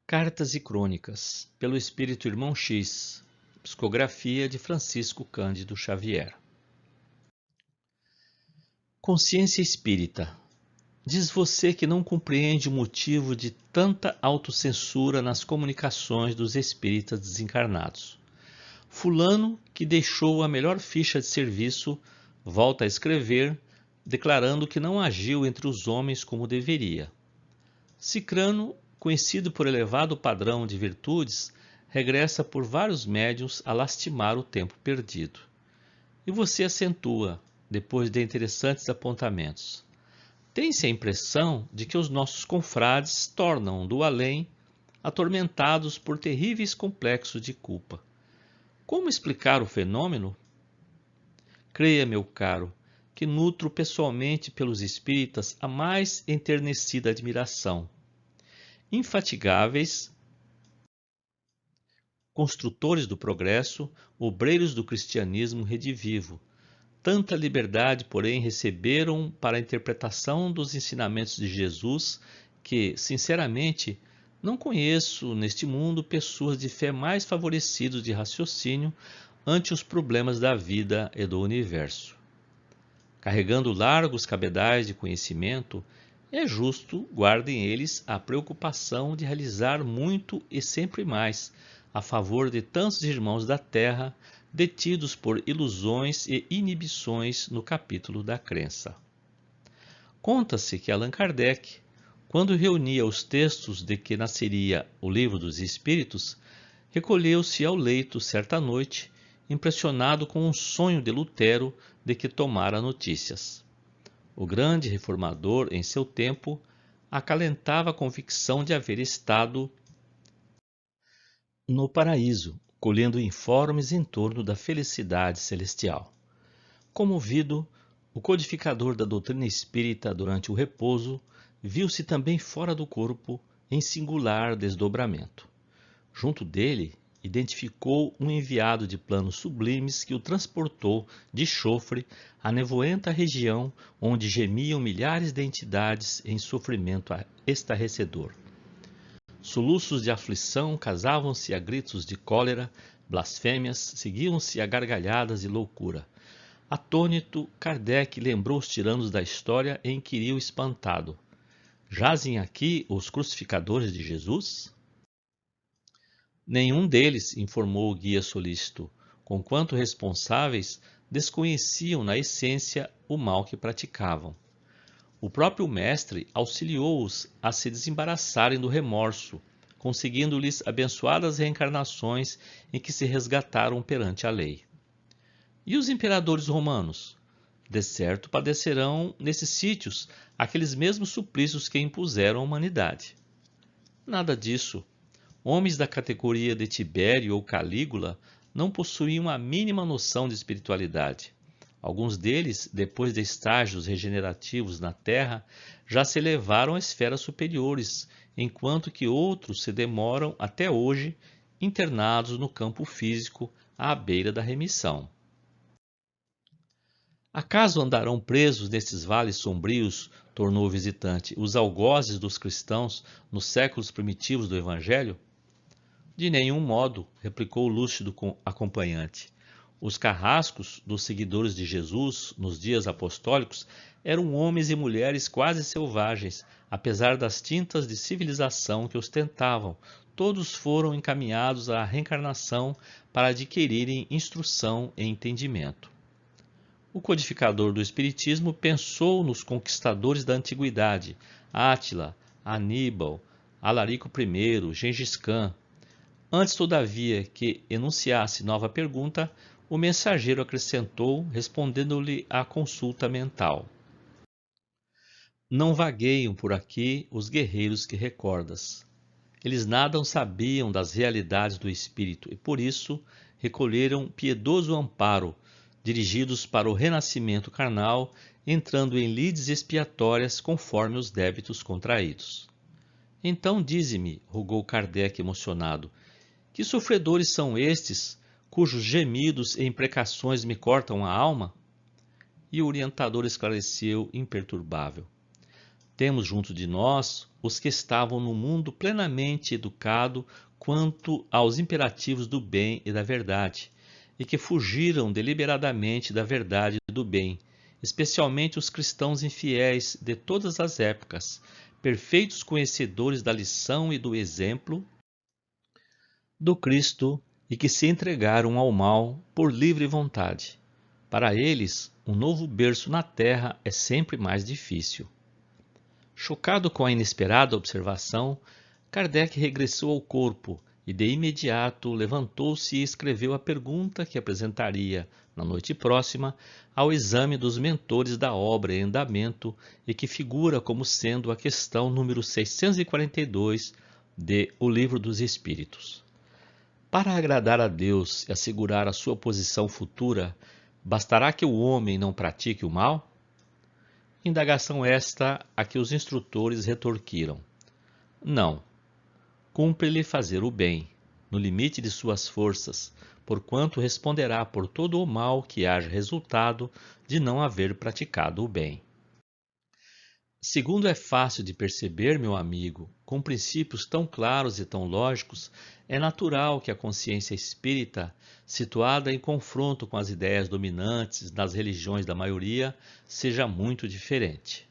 Cartas e Crônicas, pelo Espírito Irmão X, psicografia de Francisco Cândido Xavier. Consciência espírita. Diz você que não compreende o motivo de tanta autocensura nas comunicações dos espíritas desencarnados. Fulano, que deixou a melhor ficha de serviço, volta a escrever, declarando que não agiu entre os homens como deveria. Cicrano, conhecido por elevado padrão de virtudes, regressa por vários médiuns a lastimar o tempo perdido. E você acentua, depois de interessantes apontamentos. Tem-se a impressão de que os nossos confrades tornam do além atormentados por terríveis complexos de culpa. Como explicar o fenômeno? Creia, meu caro, que nutro pessoalmente pelos espíritas a mais enternecida admiração. Infatigáveis, construtores do progresso, obreiros do cristianismo redivivo. Tanta liberdade, porém, receberam para a interpretação dos ensinamentos de Jesus que, sinceramente, não conheço neste mundo pessoas de fé mais favorecidas de raciocínio ante os problemas da vida e do universo. Carregando largos cabedais de conhecimento, é justo guardem eles a preocupação de realizar muito e sempre mais a favor de tantos irmãos da terra detidos por ilusões e inibições no capítulo da crença. Conta-se que Allan Kardec, quando reunia os textos de que nasceria o Livro dos Espíritos, recolheu-se ao leito certa noite, impressionado com um sonho de Lutero de que tomara notícias. O grande reformador, em seu tempo, acalentava a convicção de haver estado no paraíso, colhendo informes em torno da felicidade celestial. Comovido, o codificador da doutrina espírita durante o repouso viu-se também fora do corpo em singular desdobramento. Junto dele, identificou um enviado de planos sublimes que o transportou de chofre à nevoenta região onde gemiam milhares de entidades em sofrimento estarrecedor. Soluços de aflição casavam-se a gritos de cólera, blasfêmias seguiam-se a gargalhadas de loucura. Atônito, Kardec lembrou os tiranos da história e inquiriu espantado: jazem aqui os crucificadores de Jesus? Nenhum deles, informou o guia solícito, conquanto responsáveis, desconheciam na essência o mal que praticavam. O próprio mestre auxiliou-os a se desembaraçarem do remorso, conseguindo-lhes abençoadas reencarnações em que se resgataram perante a lei. E os imperadores romanos? De certo padecerão nesses sítios aqueles mesmos suplícios que impuseram à humanidade. Nada disso. Homens da categoria de Tibério ou Calígula não possuíam a mínima noção de espiritualidade. Alguns deles, depois de estágios regenerativos na Terra, já se elevaram a esferas superiores, enquanto que outros se demoram até hoje internados no campo físico à beira da remissão. Acaso andarão presos nesses vales sombrios, tornou o visitante, os algozes dos cristãos nos séculos primitivos do Evangelho? De nenhum modo, replicou o lúcido acompanhante. Os carrascos dos seguidores de Jesus nos dias apostólicos eram homens e mulheres quase selvagens, apesar das tintas de civilização que ostentavam. Todos foram encaminhados à reencarnação para adquirirem instrução e entendimento. O codificador do Espiritismo pensou nos conquistadores da antiguidade, Átila, Aníbal, Alarico I, Gengis Khan. Antes, todavia, que enunciasse nova pergunta, o mensageiro acrescentou, respondendo-lhe à consulta mental: não vagueiam por aqui os guerreiros que recordas. Eles nada sabiam das realidades do espírito e, por isso, recolheram piedoso amparo, dirigidos para o renascimento carnal, entrando em lides expiatórias conforme os débitos contraídos. Então dize-me, rogou Kardec emocionado, que sofredores são estes, cujos gemidos e imprecações me cortam a alma? E o orientador esclareceu imperturbável: Temos junto de nós os que estavam no mundo plenamente educado quanto aos imperativos do bem e da verdade, e que fugiram deliberadamente da verdade e do bem, especialmente os cristãos infiéis de todas as épocas, perfeitos conhecedores da lição e do exemplo do Cristo e que se entregaram ao mal por livre vontade. Para eles, um novo berço na terra é sempre mais difícil. Chocado com a inesperada observação, Kardec regressou ao corpo e de imediato levantou-se e escreveu a pergunta que apresentaria, na noite próxima, ao exame dos mentores da obra em andamento e que figura como sendo a questão número 642 de O Livro dos Espíritos. Para agradar a Deus e assegurar a sua posição futura, bastará que o homem não pratique o mal? Indagação esta a que os instrutores retorquiram: não, cumpre-lhe fazer o bem, no limite de suas forças, porquanto responderá por todo o mal que haja resultado de não haver praticado o bem. Segundo é fácil de perceber, meu amigo, com princípios tão claros e tão lógicos, é natural que a consciência espírita, situada em confronto com as ideias dominantes nas religiões da maioria, seja muito diferente.